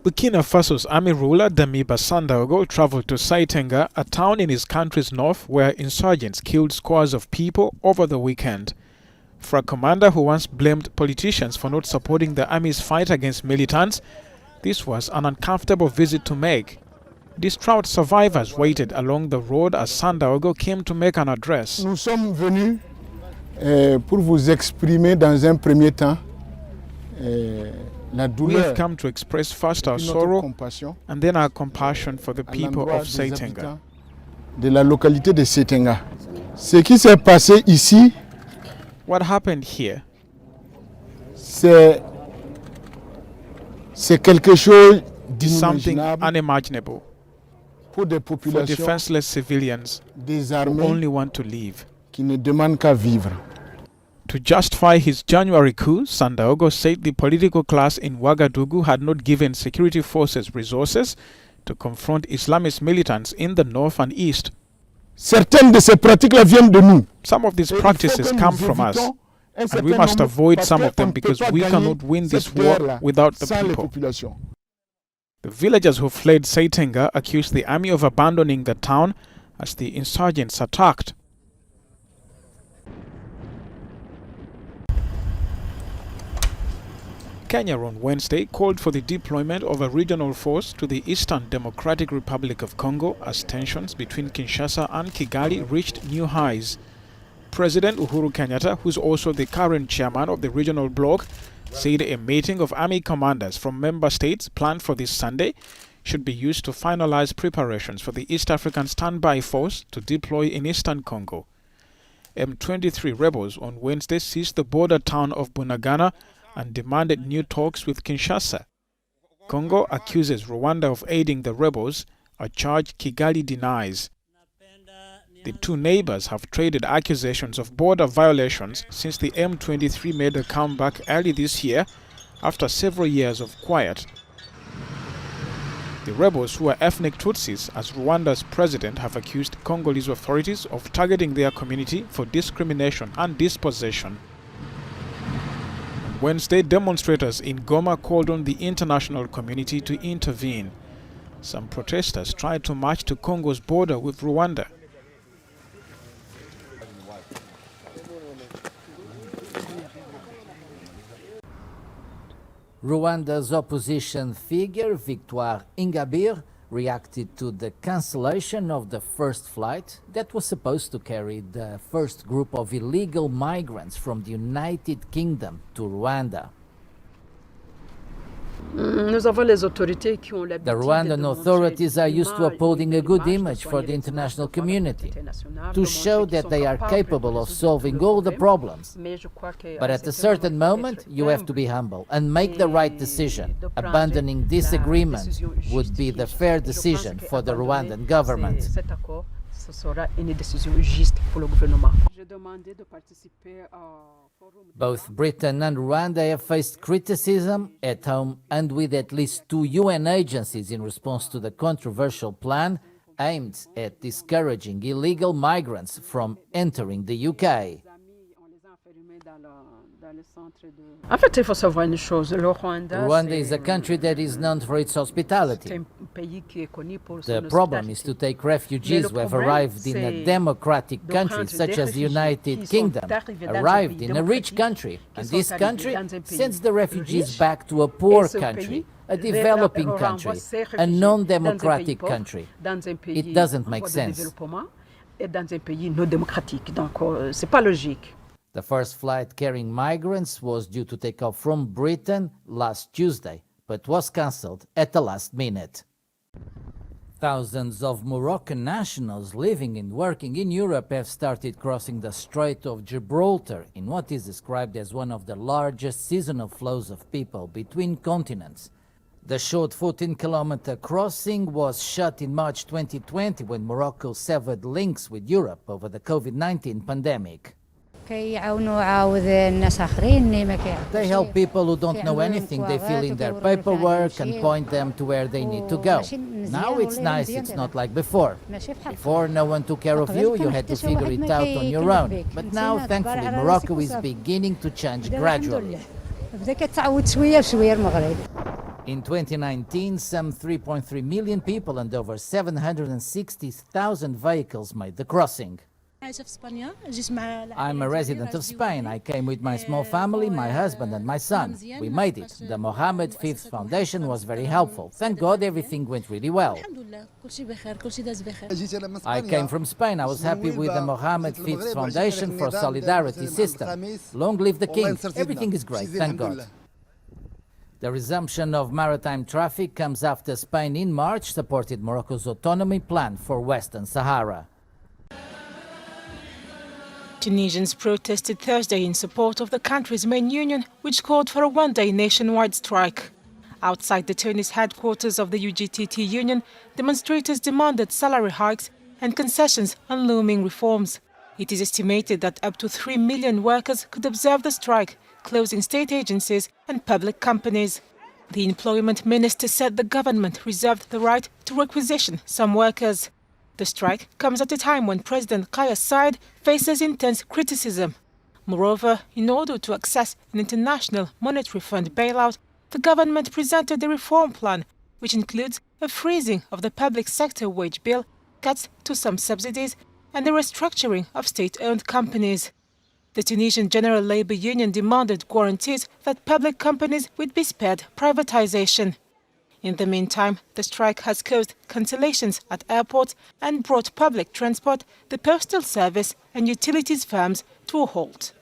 Burkina Faso's army ruler Damiba Sandaogo traveled to Saitenga, a town in his country's north where insurgents killed scores of people over the weekend. For a commander who once blamed politicians for not supporting the army's fight against militants, this was an uncomfortable visit to make. Distraught survivors waited along the road as Sandaogo came to make an address. Nous sommes venus pour vous exprimer dans un premier temps We have come to express first our sorrow and then our compassion for the people of Saitenga. De la localité de Saitenga. Ce qui s'est passé ici, what happened here? C'est quelque chose something d'inimaginable unimaginable pour des for populations defenseless civilians who désarmées only want to live. qui ne demandent qu'à vivre. To justify his January coup, Sandaogo said the political class in Ouagadougou had not given security forces resources to confront Islamist militants in the north and east. Certaines de ces pratiques-là viennent de nous. Some of these practices come from us, and we must avoid some of them because we cannot win this war without the people. The villagers who fled Saitenga accused the army of abandoning the town as the insurgents attacked. Kenya on Wednesday called for the deployment of a regional force to the Eastern Democratic Republic of Congo as tensions between Kinshasa and Kigali reached new highs. President Uhuru Kenyatta, who is also the current chairman of the regional bloc, said a meeting of army commanders from member states planned for this Sunday should be used to finalize preparations for the East African Standby Force to deploy in Eastern Congo. M23 rebels on Wednesday seized the border town of Bunagana and demanded new talks with Kinshasa. Congo accuses Rwanda of aiding the rebels, a charge Kigali denies. The two neighbors have traded accusations of border violations since the M23 made a comeback early this year after several years of quiet. The rebels, who are ethnic Tutsis, as Rwanda's president, have accused Congolese authorities of targeting their community for discrimination and dispossession. Wednesday, demonstrators in Goma called on the international community to intervene. Some protesters tried to march to Congo's border with Rwanda. Rwanda's opposition figure, Victoire Ingabire, reacted to the cancellation of the first flight that was supposed to carry the first group of illegal migrants from the United Kingdom to Rwanda. The Rwandan authorities are used to upholding a good image for the international community, to show that they are capable of solving all the problems. But at a certain moment, you have to be humble and make the right decision. Abandoning this agreement would be the fair decision for the Rwandan government. Both Britain and Rwanda have faced criticism at home and with at least 2 UN agencies in response to the controversial plan aimed at discouraging illegal migrants from entering the UK. Rwanda is a country that is known for its hospitality. The problem is to take refugees who have arrived in a democratic country such as the United Kingdom, arrived in a rich country, and this country sends the refugees back to a poor country, a developing country, a non-democratic country. It doesn't make sense. The first flight carrying migrants was due to take off from Britain last Tuesday, but was cancelled at the last minute. Thousands of Moroccan nationals living and working in Europe have started crossing the Strait of Gibraltar in what is described as one of the largest seasonal flows of people between continents. The short 14-kilometer crossing was shut in March 2020 when Morocco severed links with Europe over the COVID-19 pandemic. They help people who don't know anything. They fill in their paperwork and point them to where they need to go. Now it's nice, it's not like before. Before, no one took care of you, you had to figure it out on your own. But now, thankfully, Morocco is beginning to change gradually. In 2019, some 3.3 million people and over 760,000 vehicles made the crossing. I'm a resident of Spain. I came with my small family, my husband and my son. We made it. The Mohammed V Foundation was very helpful. Thank God everything went really well. I came from Spain. I was happy with the Mohammed V Foundation for Solidarity system. Long live the king. Everything is great, thank God. The resumption of maritime traffic comes after Spain in March supported Morocco's autonomy plan for Western Sahara. Tunisians protested Thursday in support of the country's main union, which called for a one-day nationwide strike. Outside the Tunis headquarters of the UGTT union, demonstrators demanded salary hikes and concessions on looming reforms. It is estimated that up to 3 million workers could observe the strike, closing state agencies and public companies. The employment minister said the government reserved the right to requisition some workers. The strike comes at a time when President Kais Saied faces intense criticism. Moreover, in order to access an international monetary fund bailout, the government presented a reform plan, which includes a freezing of the public sector wage bill, cuts to some subsidies, and the restructuring of state-owned companies. The Tunisian General Labour Union demanded guarantees that public companies would be spared privatization. In the meantime, the strike has caused cancellations at airports and brought public transport, the postal service and utilities firms to a halt.